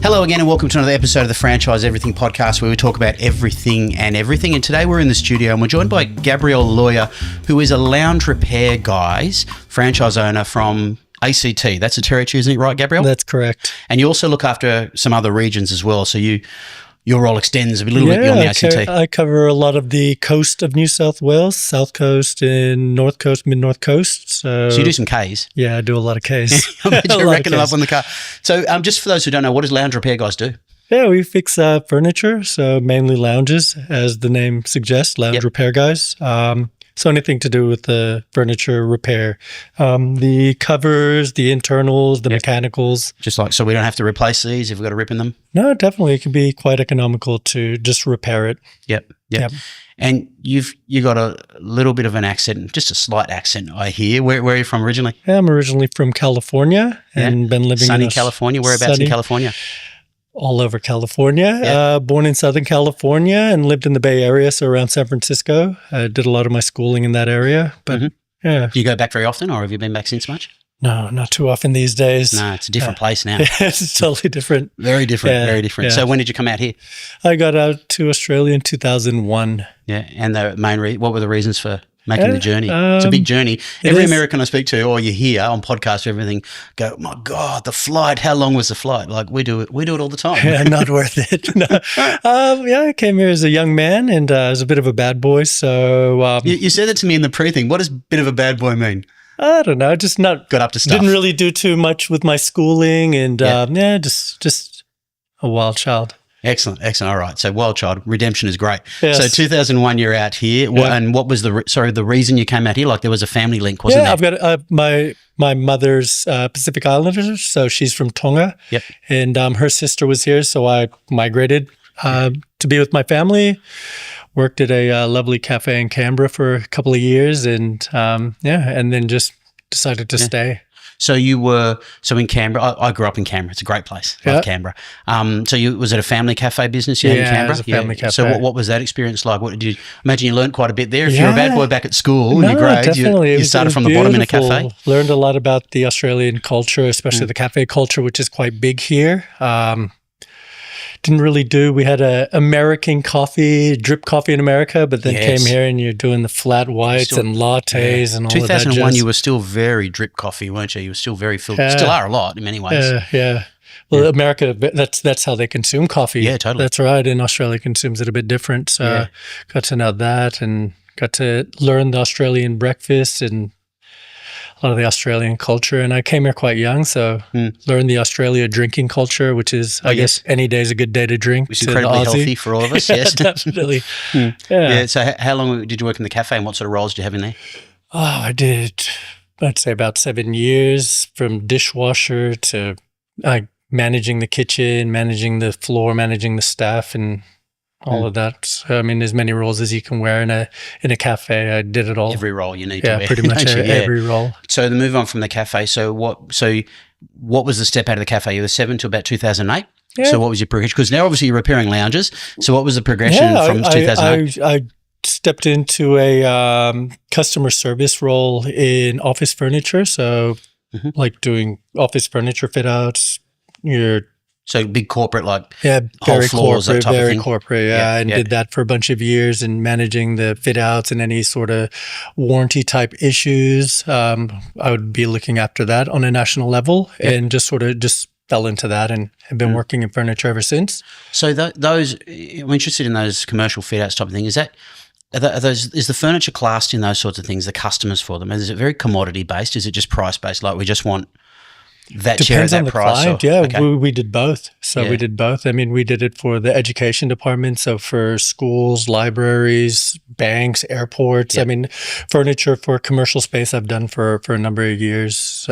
Hello again and welcome to another episode of the Franchise Everything podcast where we talk about everything and everything. And today we're in the studio and we're joined by Gabriel Lawyer, who is a lounge repair guys franchise owner from ACT. That's a territory, isn't it, right, Gabriel? That's correct. And you also look after some other regions as well. So your role extends a little bit beyond the ACT. I cover a lot of the coast of New South Wales, South Coast and North Coast, Mid-North Coast. So you do some Ks. Yeah, I do a lot of Ks. I bet you're racking them up on the car. So just for those who don't know, what does lounge repair guys do? Yeah, we fix furniture, so mainly lounges, as the name suggests, lounge repair guys. So anything to do with the furniture repair, the covers, the internals, the mechanicals. Just like, so we don't have to replace these if we've got a rip in them? No, definitely. It can be quite economical to just repair it. Yep. And you got a little bit of an accent, just a slight accent, I hear. Where are you from originally? Yeah, I'm originally from California and been living in California. Whereabouts in California? All over California. Born in Southern California and lived in the Bay Area, so around San Francisco. I did a lot of my schooling in that area. But Do you go back very often, or have you been back since much? No, not too often these days. No, it's a different place now. It's totally different. Very different, very different. So when did you come out here? I got out to Australia in 2001. Yeah, and the main what were the reasons for making the journey? It's a big journey. Every American I speak to, or you hear on podcasts or everything, go, "My God, the flight! How long was the flight?" Like we do it all the time. Yeah, not worth it. No. I came here as a young man and I was a bit of a bad boy. So you said that to me in the pre-thing. What does "bit of a bad boy" mean? I don't know. Just not got up to stuff. Didn't really do too much with my schooling, and just a wild child. Excellent. All right. So wild child redemption is great. Yes. So 2001, you're out here, and what was the reason you came out here? Like there was a family link, wasn't there? Yeah, I've got my mother's Pacific Islander, so she's from Tonga. Yep. And her sister was here, so I migrated to be with my family. Worked at a lovely cafe in Canberra for a couple of years, and and then just decided to stay. So you were in Canberra. I grew up in Canberra. It's a great place. Love Canberra. Was it a family cafe business you had in Canberra? It was a family cafe. So what was that experience like? What did you imagine? You learned quite a bit there. If you're a bad boy back at school in your grades, definitely. you started from the bottom in a cafe. Learned a lot about the Australian culture, especially the cafe culture, which is quite big here. Didn't really do. We had a American coffee, drip coffee in America, but then came here and you're doing the flat whites and lattes and all of that. 2001, you were still very drip coffee, weren't you? You were still very filtered. Still are a lot in many ways. Well, America, that's how they consume coffee. Yeah, totally. That's right. And Australia consumes it a bit different. So got to know that and got to learn the Australian breakfast and a lot of the Australian culture. And I came here quite young, so learned the Australia drinking culture, which is, I guess, any day is a good day to drink. Which is incredibly healthy for all of us, yes. Definitely. So how long did you work in the cafe and what sort of roles did you have in there? Oh, I'd say about 7 years, from dishwasher to managing the kitchen, managing the floor, managing the staff, and all of that. So, I mean, there's many roles as you can wear in a cafe. I did it all. Every role you need to wear. Yeah, pretty much every role. So the move on from the cafe. So what was the step out of the cafe? You were 7 to about 2008. Yeah. So what was your progression? Because now obviously you're repairing lounges. So what was the progression from 2008? I stepped into a customer service role in office furniture. So like doing office furniture fit outs, So big corporate, like very floors, corporate, that type of thing. corporate, and did that for a bunch of years and managing the fit outs and any sort of warranty type issues. I would be looking after that on a national level and just fell into that and have been working in furniture ever since. So I'm interested in those commercial fit outs type of thing. Is the furniture classed in those sorts of things, the customers for them? Is it very commodity based? Is it just price based? Like we just want that chair at that price? Depends on the client. We did both. So we did both. I mean, we did it for the education department. So for schools, libraries, banks, airports. I mean, furniture for commercial space I've done for a number of years.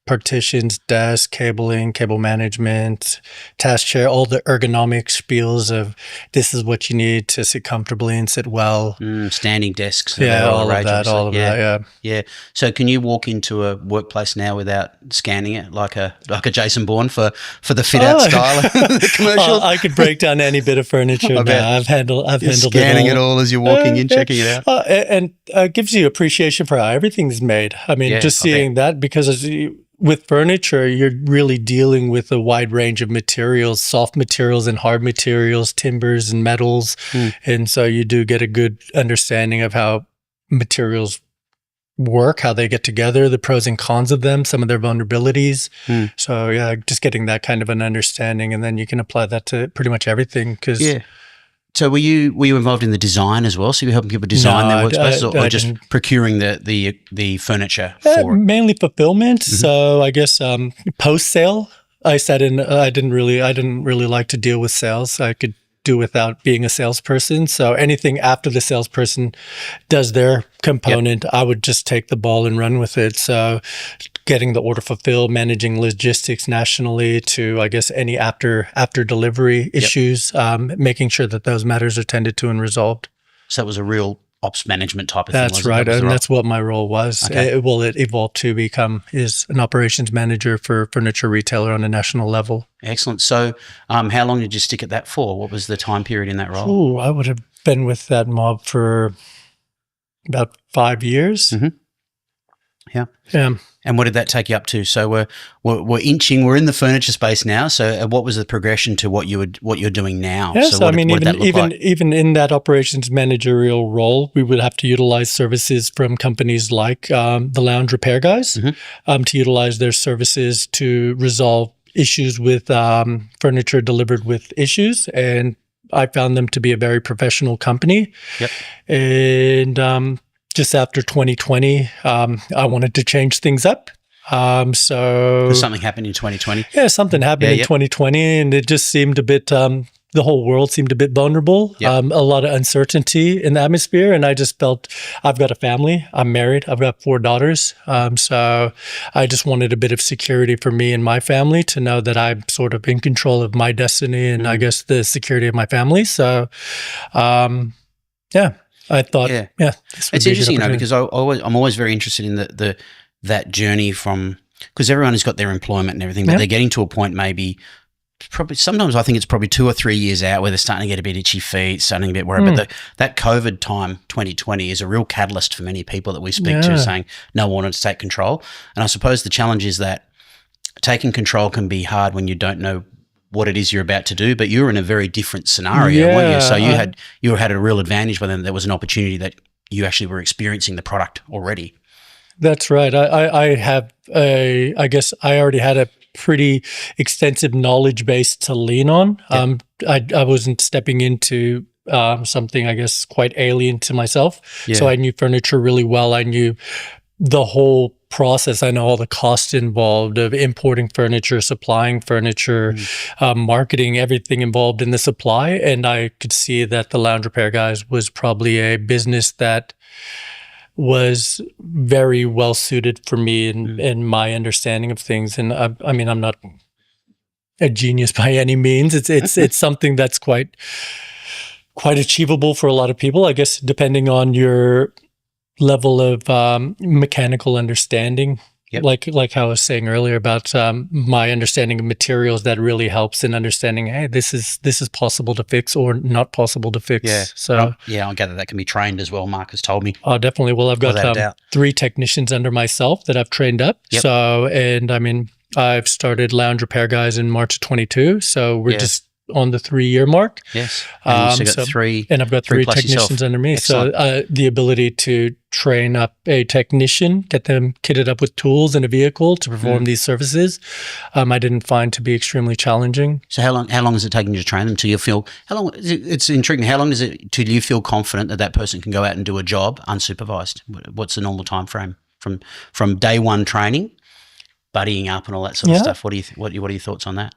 Partitions, desk, cabling, cable management, task chair, all the ergonomic spiels of this is what you need to sit comfortably and sit well. Standing desks. All of that. Yeah. So can you walk into a workplace now without scanning it like a Jason Bourne for the fit out style of the commercial? I could break down any bit of furniture now. I've handled scanning it all as you're walking in, checking it out. And gives you appreciation for how everything's made. I mean, just seeing that, because with furniture, you're really dealing with a wide range of materials, soft materials and hard materials, timbers and metals. And so you do get a good understanding of how materials work, how they get together, the pros and cons of them, some of their vulnerabilities. So yeah, just getting that kind of an understanding, and then you can apply that to pretty much everything. Because So were you involved in the design as well? So you were helping people design their workspaces, or just procuring the furniture for it? Mainly fulfillment. So I guess post sale, I didn't really like to deal with sales. I could do without being a salesperson. So anything after the salesperson does their component, I would just take the ball and run with it. So getting the order fulfilled, managing logistics nationally to, I guess, any after delivery issues, making sure that those matters are tended to and resolved. So it was a real ops management type of thing. That's right. And that's what my role was. Okay. It evolved to become an operations manager for a furniture retailer on a national level. Excellent. So how long did you stick at that for? What was the time period in that role? I would have been with that mob for about 5 years. Yeah. And what did that take you up to? So we're in the furniture space now. So what was the progression to what you're doing now? Yeah, so even in that operations managerial role, we would have to utilize services from companies like the lounge repair guys to utilize their services to resolve issues with furniture delivered with issues. And I found them to be a very professional company. And just after 2020, I wanted to change things up. So something happened in 2020? Yeah, something happened in 2020, and it just seemed a bit, the whole world seemed a bit vulnerable, a lot of uncertainty in the atmosphere. And I just felt, I've got a family, I'm married, I've got 4 daughters. So I just wanted a bit of security for me and my family to know that I'm sort of in control of my destiny and I guess the security of my family. So, I thought, it's interesting, because I'm always very interested in that journey from, because everyone has got their employment and everything, but they're getting to a point maybe, probably sometimes I think it's probably 2 or 3 years out where they're starting to get a bit itchy feet, starting to get worried. But that COVID time, 2020, is a real catalyst for many people that we speak to, saying no one wanted to take control. And I suppose the challenge is that taking control can be hard when you don't know what it is you're about to do, but you're in a very different scenario, weren't you? So you had a real advantage when there was an opportunity that you actually were experiencing the product already. That's right. I guess I already had a pretty extensive knowledge base to lean on. I wasn't stepping into something, I guess, quite alien to myself. So I knew furniture really well. I knew the whole process. I know all the costs involved of importing furniture, supplying furniture, marketing, everything involved in the supply. And I could see that the lounge repair guys was probably a business that was very well suited for me and my understanding of things. And I mean, I'm not a genius by any means. It's something that's quite achievable for a lot of people, I guess, depending on your level of mechanical understanding. Like how I was saying earlier about my understanding of materials, that really helps in understanding, hey, this is possible to fix or not possible to fix. So I gather that can be trained as well. Mark has told me. Oh, definitely. Well, I've got 3 technicians under myself that I've trained up. So, and I mean, I've started Lounge Repair Guys in March of 22. So we're just on the 3-year mark. And you've got 3, and I've got 3 technicians yourself. under me. Excellent. So the ability to train up a technician, get them kitted up with tools and a vehicle to perform these services, I didn't find to be extremely challenging. So how long is it taking you to train them till you feel, it's intriguing, how long is it till you feel confident that person can go out and do a job unsupervised? What's the normal time frame from day one training, buddying up and all that sort of stuff? What are your thoughts on that?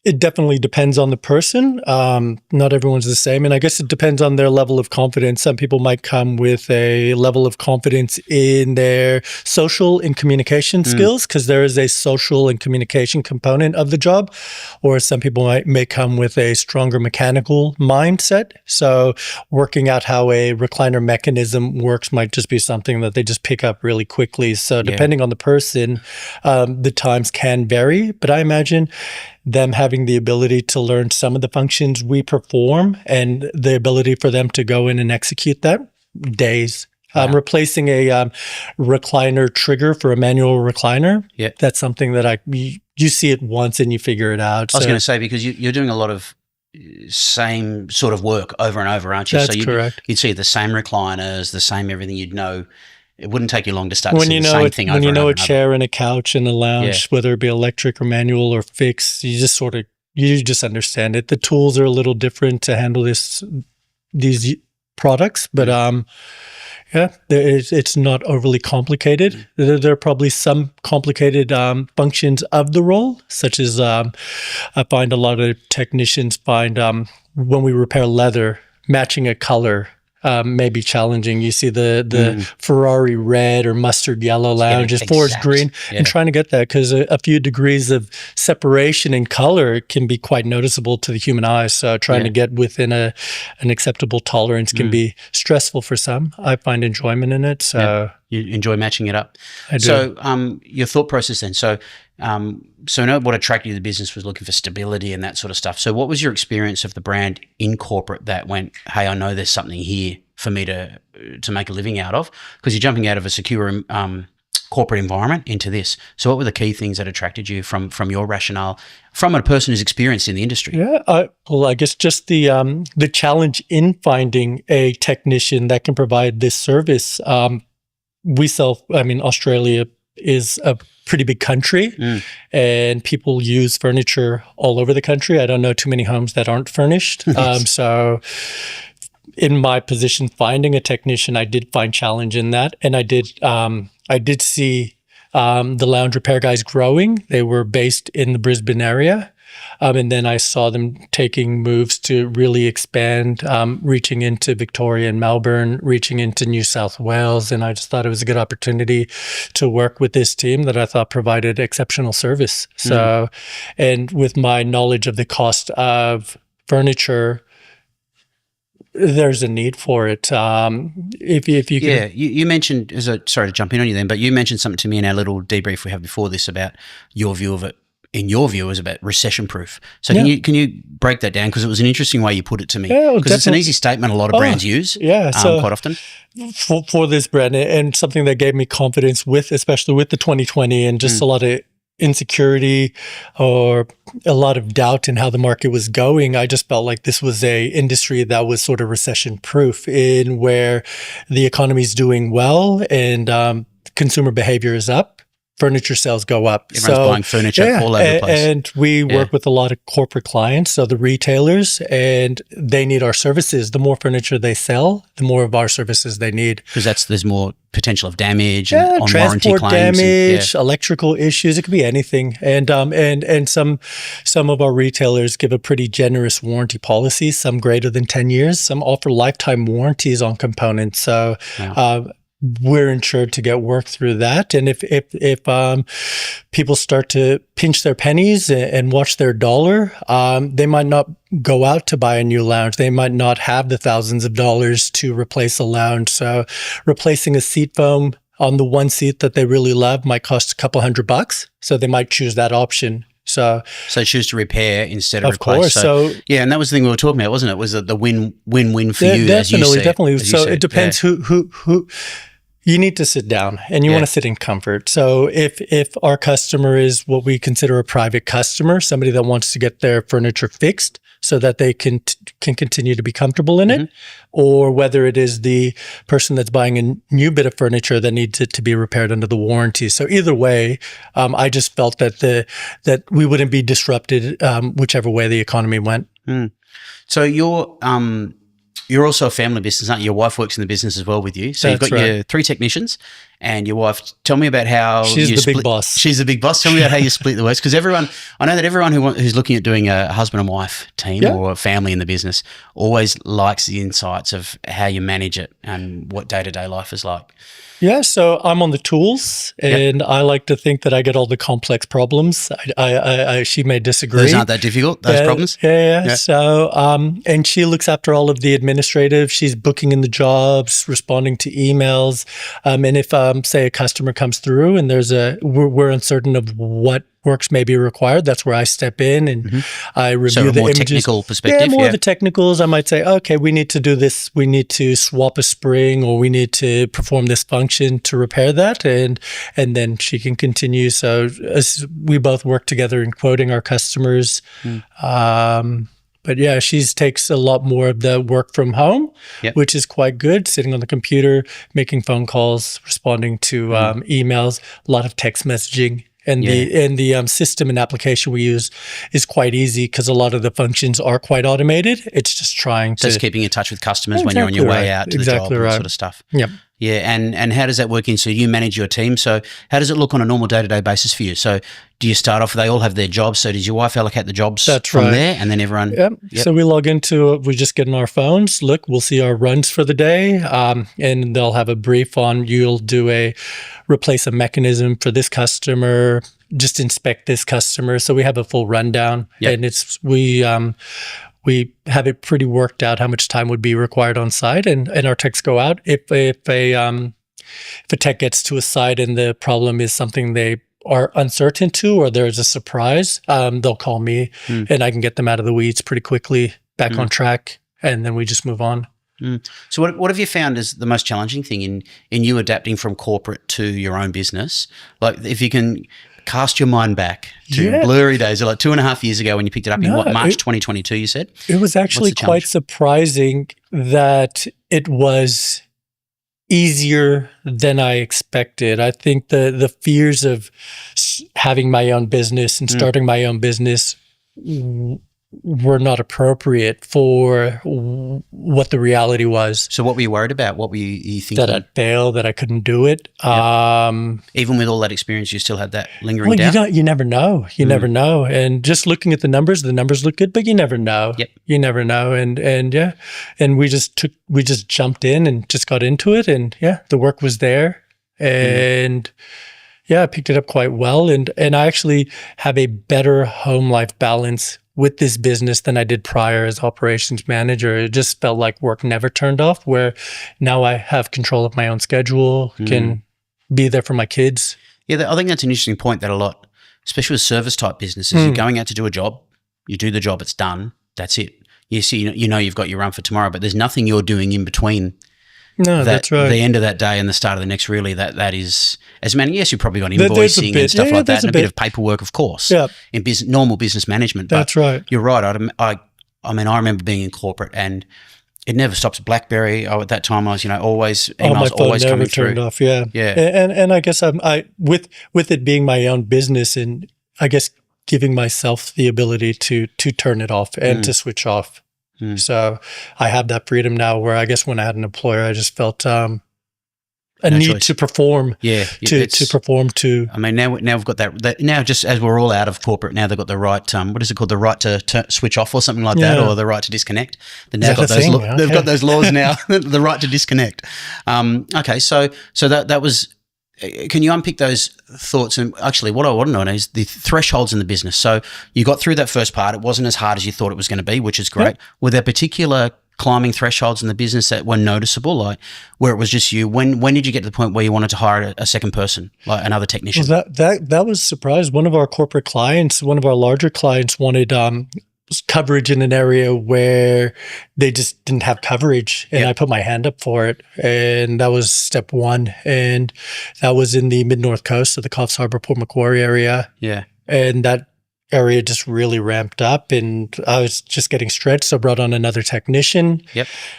It definitely depends on the person. Not everyone's the same. And I guess it depends on their level of confidence. Some people might come with a level of confidence in their social and communication skills, because there is a social and communication component of the job. Or some people may come with a stronger mechanical mindset. So working out how a recliner mechanism works might just be something that they just pick up really quickly. So depending on the person, the times can vary. But I imagine them having the ability to learn some of the functions we perform and the ability for them to go in and execute that, days. Replacing a recliner trigger for a manual recliner. Yeah. That's something that you see it once and you figure it out. I was going to say, because you're doing a lot of same sort of work over and over, aren't you? That's correct. You'd see the same recliners, the same everything. You'd know it wouldn't take you long to start to when see you the know same it, thing when over you and know over a chair and a couch and a lounge, whether it be electric or manual or fixed, you just understand it. The tools are a little different to handle these products, but it's not overly complicated. There are probably some complicated functions of the role, such as I find a lot of technicians find when we repair leather, matching a color may be challenging. You see the Ferrari red or mustard yellow lounge is forest green, and trying to get that, because a few degrees of separation in color can be quite noticeable to the human eye. So trying to get within an acceptable tolerance can be stressful for some. I find enjoyment in it. So you enjoy matching it up. I do. So your thought process then. So I know what attracted you to the business was looking for stability and that sort of stuff. So what was your experience of the brand in corporate that went, hey, I know there's something here for me to make a living out of? Because you're jumping out of a secure corporate environment into this. So what were the key things that attracted you from your rationale, from a person who's experienced in the industry? Yeah, I guess just the challenge in finding a technician that can provide this service. Australia is a pretty big country, and people use furniture all over the country. I don't know too many homes that aren't furnished. So in my position, finding a technician, I did find challenge in that. And I did see the lounge repair guys growing. They were based in the Brisbane area. And then I saw them taking moves to really expand, reaching into Victoria and Melbourne, reaching into New South Wales. And I just thought it was a good opportunity to work with this team that I thought provided exceptional service. So, and with my knowledge of the cost of furniture, there's a need for it. If you can, you mentioned, sorry to jump in on you then, but you mentioned something to me in our little debrief we had before this about your view of it. In your view, is about recession proof. So can you break that down? Because it was an interesting way you put it to me. Because it's an easy statement a lot of brands use. So quite often for this brand, and something that gave me confidence especially with the 2020 and just a lot of insecurity or a lot of doubt in how the market was going. I just felt like this was a industry that was sort of recession proof, in where the economy is doing well and consumer behavior is up. Furniture sales go up. Everyone's buying furniture all over the place. And we work with a lot of corporate clients, so the retailers, and they need our services. The more furniture they sell, the more of our services they need. Because there's more potential of damage and on warranty transport claims. Damage, electrical issues. It could be anything. And some of our retailers give a pretty generous warranty policy, some greater than 10 years. Some offer lifetime warranties on components. So we're insured to get work through that. And if people start to pinch their pennies and watch their dollar, they might not go out to buy a new lounge. They might not have the thousands of dollars to replace a lounge. So replacing a seat foam on the one seat that they really love might cost a couple $100. So they might choose that option. So choose to repair instead of replace. Of course. So and that was the thing we were talking about, wasn't it? Was the win-win for you? Definitely. So it depends who. You need to sit down, and you want to sit in comfort. So if our customer is what we consider a private customer, somebody that wants to get their furniture fixed so that they can continue to be comfortable in it, or whether it is the person that's buying a new bit of furniture that needs it to be repaired under the warranty. So either way, I just felt that we wouldn't be disrupted whichever way the economy went. So you're also a family business, aren't you? Your wife works in the business as well with you. So you've got your 3 technicians and your wife. Tell me about how she's the big boss. She's the big boss. Tell me about how you split the works, because I know that everyone who's looking at doing a husband and wife team or a family in the business always likes the insights of how you manage it and what day-to-day life is like. Yeah, so I'm on the tools, and I like to think that I get all the complex problems. She may disagree. Those aren't that difficult, those problems? Yeah. So, and she looks after all of the administrative. She's booking in the jobs, responding to emails. And if say a customer comes through and we're uncertain of what works may be required, that's where I step in and I review the images. Technical perspective. Yeah, more of the technicals. I might say, okay, we need to do this. We need to swap a spring, or we need to perform this function to repair that, and then she can continue. So as we both work together in quoting our customers. But yeah, she takes a lot more of the work from home, which is quite good. Sitting on the computer, making phone calls, responding to emails, a lot of text messaging. And the system and application we use is quite easy because a lot of the functions are quite automated. It's just just keeping in touch with customers when you're on your way out to the job and that sort of stuff. Yep. Yeah, and how does that work in? So you manage your team. So how does it look on a normal day-to-day basis for you? So do you start off, they all have their jobs. So does your wife allocate the jobs from there and then everyone? Yep. So we log into, we just get on our phones, look, we'll see our runs for the day. And they'll have a brief on, you'll replace a mechanism for this customer, just inspect this customer. So we have a full rundown and we have it pretty worked out how much time would be required on site, and our techs go out. If a tech gets to a site and the problem is something they are uncertain to, or there's a surprise, they'll call me and I can get them out of the weeds pretty quickly, back on track, and then we just move on. So what have you found is the most challenging thing in you adapting from corporate to your own business? Like if you can cast your mind back to blurry days, like 2.5 years ago when you picked it up in March 2022, you said? It was actually quite surprising that it was easier than I expected. I think the fears of having my own business and starting my own business were not appropriate for what the reality was. So what were you worried about? What were you thinking? That I'd fail, that I couldn't do it. Even with all that experience, you still had that lingering doubt? You never know. You never know. And just looking at the numbers look good, but you never know. You never know. And we just jumped in and just got into it. And the work was there. And I picked it up quite well. And I actually have a better home life balance with this business than I did prior as operations manager. It just felt like work never turned off, where now I have control of my own schedule, can be there for my kids. Yeah, I think that's an interesting point that a lot, especially with service type businesses, you're going out to do a job, you do the job, it's done, that's it. You see, you know you've got your run for tomorrow, but there's nothing you're doing in between. No, that's right. The end of that day and the start of the next, really, that is, as many, yes, you've probably got invoicing and stuff like that, and a bit of paperwork, of course, in normal business management. That's right. You're right. I mean, I remember being in corporate and it never stops. BlackBerry, at that time I was, always, emails always coming through. My phone never turned off, And I guess I with it being my own business, and I guess giving myself the ability to turn it off and to switch off. So I have that freedom now, where I guess when I had an employer, I just felt a need to perform. To perform to. I mean, now we've got that now, just as we're all out of corporate, now they've got the right, what is it called? The right to switch off or something like that, or the right to disconnect. They've got those laws now, the right to disconnect. Okay. So that was, can you unpick those thoughts? And actually what I want to know is the thresholds in the business. So you got through that first part. It wasn't as hard as you thought it was going to be, which is great. Were there particular climbing thresholds in the business that were noticeable, like where it was just you? When did you get to the point where you wanted to hire a second person, like another technician? Well, that was a surprise. One of our corporate clients, one of our larger clients, wanted coverage in an area where they just didn't have coverage, and I put my hand up for it, and that was step one. And that was in the mid-north coast of the Coffs Harbour, Port Macquarie area. And that area just really ramped up, and I was just getting stretched, so I brought on another technician,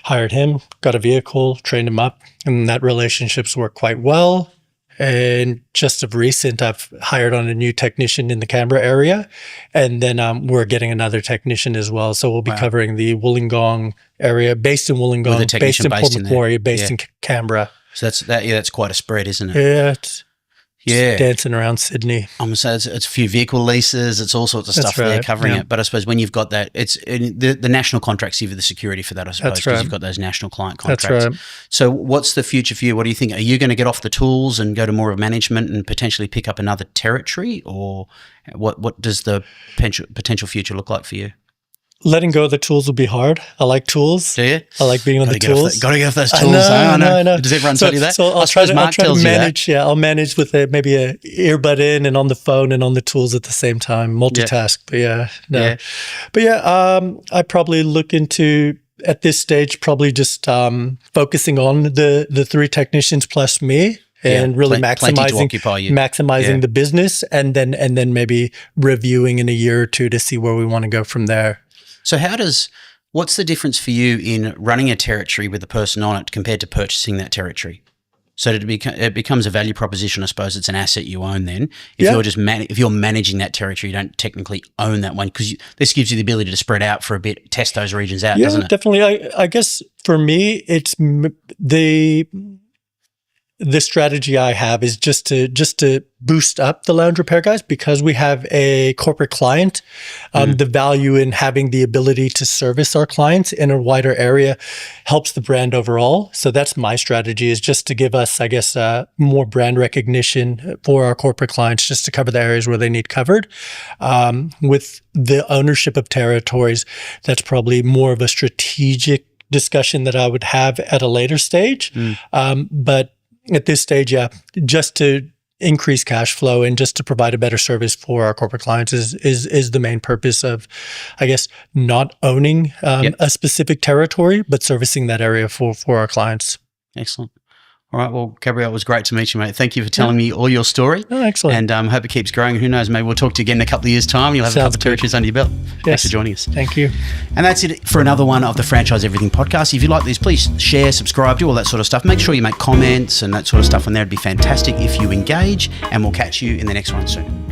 hired him, got a vehicle, trained him up, and that relationship's worked quite well. And just of recent, I've hired on a new technician in the Canberra area, and then we're getting another technician as well. So we'll be covering the Wollongong area, based in Wollongong, based in Port Macquarie, based in Canberra. So that's quite a spread, isn't it? Yeah, it's dancing around Sydney. So it's a few vehicle leases, it's all sorts of stuff there covering it. But I suppose when you've got that, it's the national contracts give you the security for that, I suppose, because you've got those national client contracts. That's right. So what's the future for you? What do you think? Are you going to get off the tools and go to more of management and potentially pick up another territory, or what does the potential future look like for you? letting go of the tools will be hard. I like tools. Do you? I like being on the tools. Got to get off those tools. I know. Does everyone tell you that? So I'll try to manage. Yeah, I'll manage with maybe a earbud in and on the phone and on the tools at the same time. Multitask. Yeah. But I probably look into, at this stage, probably just focusing on the 3 technicians plus me. And really maximizing the business, and then maybe reviewing in a year or 2 to see where we want to go from there. So what's the difference for you in running a territory with a person on it compared to purchasing that territory? So it becomes a value proposition. I suppose it's an asset you own then. If you're managing that territory, you don't technically own that one, because this gives you the ability to spread out for a bit, test those regions out, doesn't it? Definitely. I guess for me, it's the strategy I have is just to boost up the lounge repair guys, because we have a corporate client. The value in having the ability to service our clients in a wider area helps the brand overall. So that's my strategy, is just to give us, I guess, more brand recognition for our corporate clients, just to cover the areas where they need covered. With the ownership of territories, that's probably more of a strategic discussion that I would have at a later stage. But at this stage, just to increase cash flow and just to provide a better service for our corporate clients is the main purpose of, I guess, not owning a specific territory, but servicing that area for our clients. Excellent. All right. Well, Gabrielle, it was great to meet you, mate. Thank you for telling me all your story. Oh, excellent. And hope it keeps growing. Who knows, maybe we'll talk to you again in a couple of years' time. You'll have a couple of territories under your belt. Thanks for joining us. Thank you. And that's it for another one of the Franchise Everything podcast. If you like these, please share, subscribe, do all that sort of stuff. Make sure you make comments and that sort of stuff on there. It'd be fantastic if you engage, and we'll catch you in the next one soon.